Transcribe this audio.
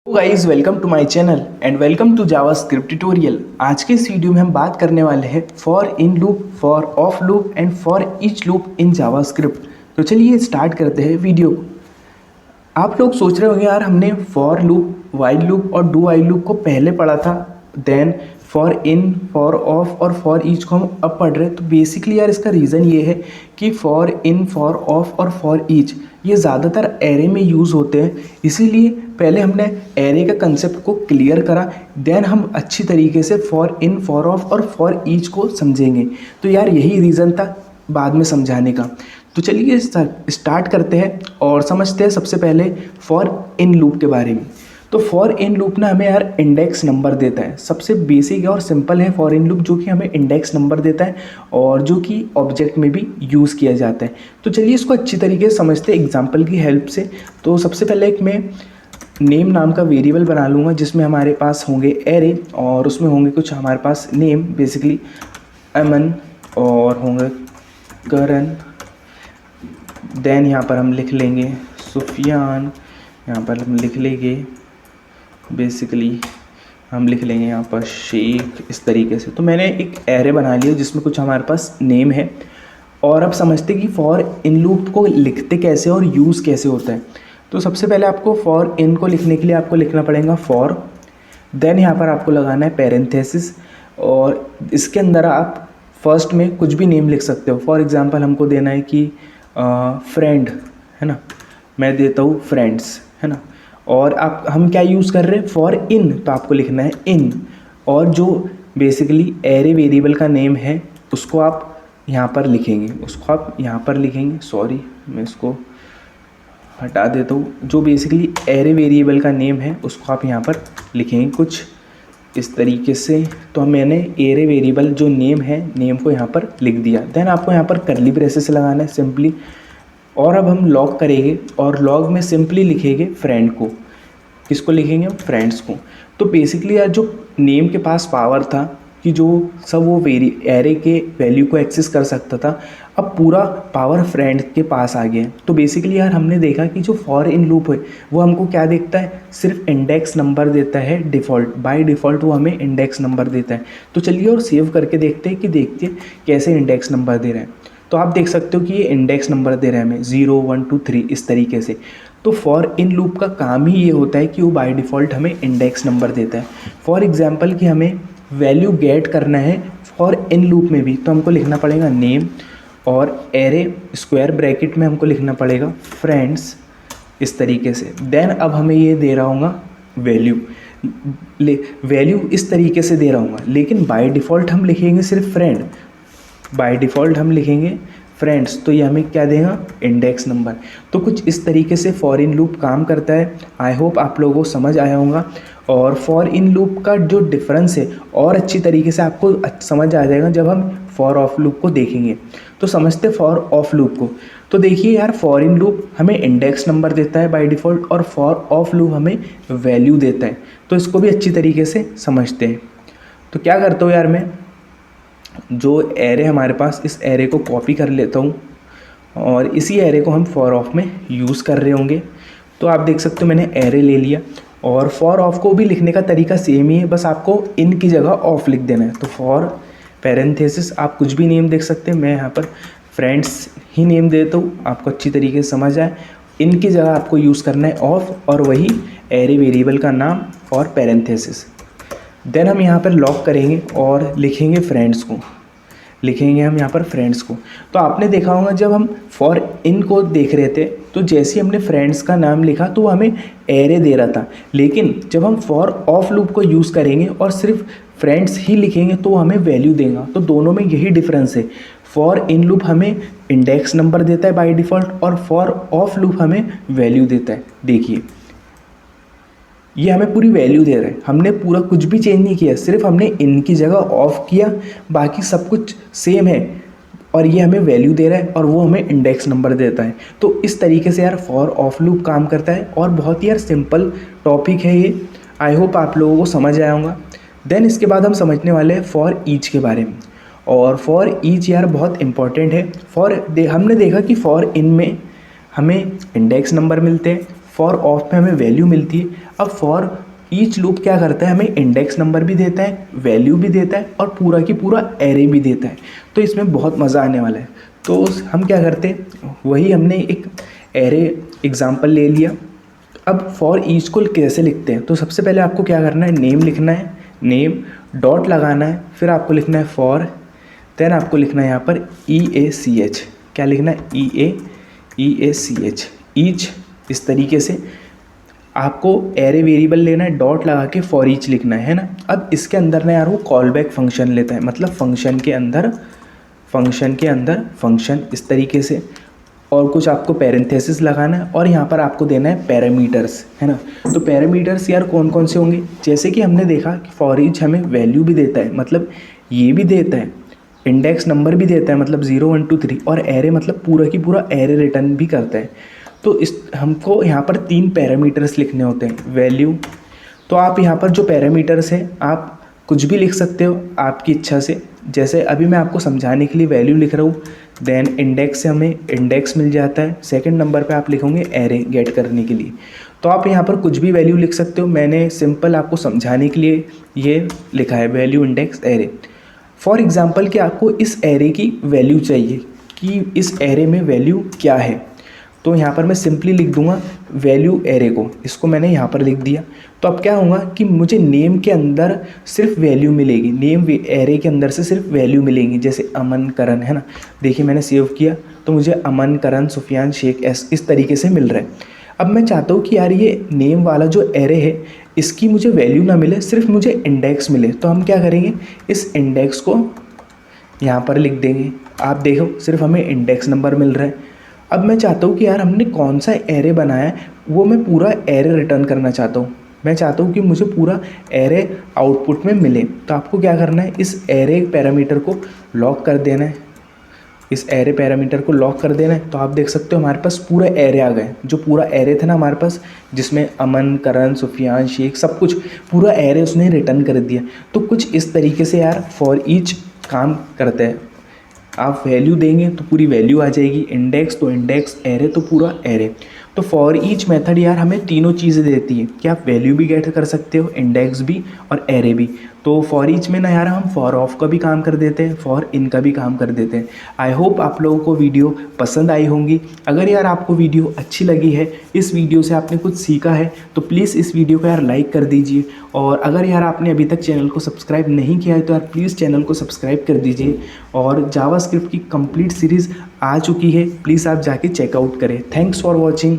Guys, welcome to my channel and welcome to JavaScript tutorial. आज के इस video में हम बात करने वाले हैं for in loop, for of loop and for each loop in JavaScript. तो चलिए स्टार्ट करते हैं वीडियो को। आप लोग सोच रहे होंगे यार, हमने फॉर लूप, वाइल लूप और डू वाइल लूप को पहले पढ़ा था, then for in, for of और फॉर ईच को हम अब पढ़ रहे हैं। तो बेसिकली यार इसका रीज़न ये है कि फॉर इन, फॉर ऑफ और फॉर ईच ये ज़्यादातर एरे में यूज़ होते हैं। इसीलिए पहले हमने एरे का कंसेप्ट को क्लियर करा, देन हम अच्छी तरीके से फॉर इन, फॉर ऑफ और फॉर ईच को समझेंगे। तो यार यही रीज़न था बाद में समझाने का। तो चलिए स्टार्ट करते हैं और समझते हैं सबसे पहले फॉर इन लूप के बारे में। तो फॉर इन लूप ना हमें यार इंडेक्स नंबर देता है। सबसे बेसिक और सिंपल है फॉर इन लूप, जो कि हमें इंडेक्स नंबर देता है और जो कि ऑब्जेक्ट में भी यूज़ किया जाता है। तो चलिए इसको अच्छी तरीके से समझते हैं एग्जाम्पल की हेल्प से। तो सबसे पहले एक मैं नेम नाम का वेरिएबल बना लूँगा, जिसमें हमारे पास होंगे एरे और उसमें होंगे कुछ हमारे पास नेम, बेसिकली अमन और होंगे करण। देन यहाँ पर हम लिख लेंगे सुफियान, यहाँ पर हम लिख लेंगे बेसिकली हम लिख लेंगे यहाँ पर शेख, इस तरीके से। तो मैंने एक एरे बना लिया जिसमें कुछ हमारे पास नेम है। और अब समझते कि फॉर इन लूप को लिखते कैसे और यूज़ कैसे होता है। तो सबसे पहले आपको फॉर इन को लिखने के लिए आपको लिखना पड़ेगा फॉर, देन यहाँ पर आपको लगाना है पैरेंथेसिस और इसके अंदर आप फर्स्ट में कुछ भी नेम लिख सकते हो। फॉर एग्जांपल हमको देना है कि फ्रेंड है ना, मैं देता हूँ फ्रेंड्स है ना। और आप हम क्या यूज़ कर रहे हैं फॉर इन, तो आपको लिखना है इन। और जो बेसिकली एरे वेरिएबल का नेम है उसको आप यहाँ पर लिखेंगे, उसको आप यहाँ पर लिखेंगे। सॉरी, मैं इसको हटा देता हूँ। जो बेसिकली एरे वेरिएबल का नेम है उसको आप यहाँ पर लिखेंगे कुछ इस तरीके से। तो मैंने एरे वेरिएबल जो नेम है, नेम को यहाँ पर लिख दिया। देन आपको यहाँ पर कर्ली ब्रेसेस लगाना है सिंपली। और अब हम लॉग करेंगे और लॉग में सिंपली लिखेंगे फ्रेंड को। किसको लिखेंगे हम? फ्रेंड्स को। तो बेसिकली यार जो नेम के पास पावर था कि जो सब वो एरे के वैल्यू को एक्सेस कर सकता था, अब पूरा पावर फ्रेंड के पास आ गया है। तो बेसिकली यार हमने देखा कि जो फॉर इन लूप है वो हमको क्या देखता है, सिर्फ इंडेक्स नंबर देता है डिफ़ॉल्ट, बाय डिफ़ॉल्ट वो हमें इंडेक्स नंबर देता है। तो चलिए और सेव करके देखते हैं कि देखिए कैसे इंडेक्स नंबर दे रहा है। तो आप देख सकते हो कि ये इंडेक्स नंबर दे रहा है हमें 0 1 2 3 इस तरीके से। तो फॉर इन लूप का काम ही ये होता है कि वो बाय डिफ़ॉल्ट हमें इंडेक्स नंबर देता है। फॉर एग्जांपल कि हमें वैल्यू गेट करना है फॉर इन लूप में भी, तो हमको लिखना पड़ेगा नेम और एरे स्क्वायर ब्रैकेट में हमको लिखना पड़ेगा फ्रेंड्स इस तरीके से। देन अब हमें ये दे रहा होगा वैल्यू, वैल्यू इस तरीके से दे रहा होगा, लेकिन बाय डिफ़ॉल्ट हम लिखेंगे सिर्फ फ्रेंड, बाय डिफ़ॉल्ट हम लिखेंगे फ्रेंड्स। तो ये हमें क्या देगा, इंडेक्स नंबर। तो कुछ इस तरीके से फॉर इन लूप काम करता है। आई होप आप लोगों को समझ आया होगा। और फॉर इन लूप का जो डिफरेंस है और अच्छी तरीके से आपको समझ आ जाएगा जब हम फॉर ऑफ लूप को देखेंगे। तो समझते फॉर ऑफ लूप को। तो देखिए यार, फॉर इन लूप हमें इंडेक्स नंबर देता है बाय डिफ़ॉल्ट और फॉर ऑफ लूप हमें वैल्यू देता है। तो इसको भी अच्छी तरीके से समझते हैं। तो क्या करता हूँ यार, मैं जो एरे हमारे पास, इस एरे को कॉपी कर लेता हूँ और इसी एरे को हम फॉर ऑफ में यूज़ कर रहे होंगे। तो आप देख सकते हो मैंने एरे ले लिया और फॉर ऑफ को भी लिखने का तरीका सेम ही है, बस आपको इन की जगह ऑफ लिख देना है। तो फॉर पैरेंथेसिस आप कुछ भी नेम देख सकते हैं, मैं यहाँ पर फ्रेंड्स ही नेम देता हूँ, आपको अच्छी तरीके से समझ आए। इन की जगह आपको यूज़ करना है ऑफ और वही एरे वेरिएबल का नाम और पैरेंथेसिस। देन हम यहाँ पर लॉक करेंगे और लिखेंगे फ्रेंड्स को, लिखेंगे हम यहाँ पर फ्रेंड्स को। तो आपने देखा होगा जब हम फॉर इन को देख रहे थे तो जैसे ही हमने फ्रेंड्स का नाम लिखा तो वो हमें एरे दे रहा था, लेकिन जब हम फॉर ऑफ लूप को यूज़ करेंगे और सिर्फ फ्रेंड्स ही लिखेंगे तो वो हमें वैल्यू देगा। तो दोनों में यही डिफरेंस है। फॉर इन लूप हमें इंडेक्स नंबर देता है बाय डिफ़ॉल्ट और फॉर ऑफ लूप हमें वैल्यू देता है। देखिए ये हमें पूरी वैल्यू दे रहा है, हमने पूरा कुछ भी चेंज नहीं किया, सिर्फ हमने इन की जगह ऑफ किया, बाकी सब कुछ सेम है और ये हमें वैल्यू दे रहा है और वो हमें इंडेक्स नंबर देता है। तो इस तरीके से यार फॉर ऑफ लूप काम करता है और बहुत ही यार सिंपल टॉपिक है ये। आई होप आप लोगों को समझ आया होगा। देन इसके बाद हम समझने वाले हैं फॉर ईच के बारे में। और फॉर ईच यार बहुत इंपॉर्टेंट है। हमने देखा कि फॉर इन में हमें इंडेक्स नंबर मिलते हैं, फॉर ऑफ में हमें वैल्यू मिलती है। अब फॉर ईच लूप क्या करता है, हमें इंडेक्स नंबर भी देता है, वैल्यू भी देता है और पूरा की पूरा एरे भी देता है। तो इसमें बहुत मज़ा आने वाला है। तो हम क्या करते हैं, वही हमने एक एरे एग्जांपल ले लिया। अब फॉर ईच को कैसे लिखते हैं, तो सबसे पहले आपको क्या करना है, नेम लिखना है, नेम डॉट लगाना है, फिर आपको लिखना है फॉर, देन आपको लिखना है यहाँ पर EACH, क्या लिखना है, EACH, ईच। इस तरीके से आपको एरे वेरिएबल लेना है, डॉट लगा के फॉर ईच लिखना है ना। अब इसके अंदर ना यार वो कॉल बैक फंक्शन लेता है, मतलब फंक्शन के अंदर फंक्शन इस तरीके से, और कुछ आपको पैरेंथेसिस लगाना है और यहाँ पर आपको देना है पैरामीटर्स, है ना। तो पैरामीटर्स यार कौन कौन से होंगे, जैसे कि हमने देखा कि फॉर ईच हमें वैल्यू भी देता है, मतलब ये भी देता है, इंडेक्स नंबर भी देता है, मतलब 0 1 2 3, और एरे मतलब पूरा की पूरा एरे रिटर्न भी करता है। तो इस हमको यहाँ पर 3 पैरामीटर्स लिखने होते हैं, वैल्यू। तो आप यहाँ पर जो पैरामीटर्स हैं आप कुछ भी लिख सकते हो आपकी इच्छा से, जैसे अभी मैं आपको समझाने के लिए वैल्यू लिख रहा हूँ, देन इंडेक्स से हमें इंडेक्स मिल जाता है, सेकंड नंबर पे आप लिखोगे एरे गेट करने के लिए। तो आप यहाँ पर कुछ भी वैल्यू लिख सकते हो, मैंने सिंपल आपको समझाने के लिए ये लिखा है value index array. For example कि आपको इस एरे की वैल्यू चाहिए कि इस एरे में वैल्यू क्या है, तो यहाँ पर मैं सिंपली लिख दूंगा वैल्यू एरे को, इसको मैंने यहाँ पर लिख दिया। तो अब क्या होगा कि मुझे नेम के अंदर सिर्फ वैल्यू मिलेगी, नेम एरे के अंदर से सिर्फ वैल्यू मिलेंगी, जैसे अमन करण, है ना। देखिए मैंने सेव किया तो मुझे अमन करण सुफियान शेख इस तरीके से मिल रहा है। अब मैं चाहता हूँ कि यार ये नेम वाला जो एरे है इसकी मुझे वैल्यू ना मिले, सिर्फ मुझे इंडेक्स मिले। तो हम क्या करेंगे, इस इंडेक्स को यहाँ पर लिख देंगे। आप देखो सिर्फ हमें इंडेक्स नंबर मिल रहा है। अब मैं चाहता हूँ कि यार हमने कौन सा एरे बनाया है वो मैं पूरा एरे रिटर्न करना चाहता हूँ, मैं चाहता हूँ कि मुझे पूरा एरे आउटपुट में मिले। तो आपको क्या करना है, इस एरे पैरामीटर को लॉक कर देना है, इस एरे पैरामीटर को लॉक कर देना है। तो आप देख सकते हो हमारे पास पूरा एरे आ गए, जो पूरा एरे था ना हमारे पास, जिसमें अमन करण सुफियान शेख सब कुछ पूरा एरे उसने रिटर्न कर दिया। तो कुछ इस तरीके से यार फॉर ईच काम करते हैं। आप वैल्यू देंगे तो पूरी वैल्यू आ जाएगी, इंडेक्स तो इंडेक्स, एरे तो पूरा एरे। तो फॉर ईच मेथड यार हमें तीनों चीज़ें देती है कि आप वैल्यू भी गेट कर सकते हो, इंडेक्स भी और एरे भी। तो फॉर ईच में ना यार हम फॉर ऑफ का भी काम कर देते हैं, फॉर इन का भी काम कर देते हैं। आई होप आप लोगों को वीडियो पसंद आई होंगी। अगर यार आपको वीडियो अच्छी लगी है, इस वीडियो से आपने कुछ सीखा है, तो प्लीज़ इस वीडियो को यार लाइक कर दीजिए। और अगर यार आपने अभी तक चैनल को सब्सक्राइब नहीं किया है तो यार प्लीज़ चैनल को सब्सक्राइब कर दीजिए। और जावास्क्रिप्ट की कंप्लीट सीरीज़ आ चुकी है, प्लीज़ आप जाके चेकआउट करें। Thanks for watching.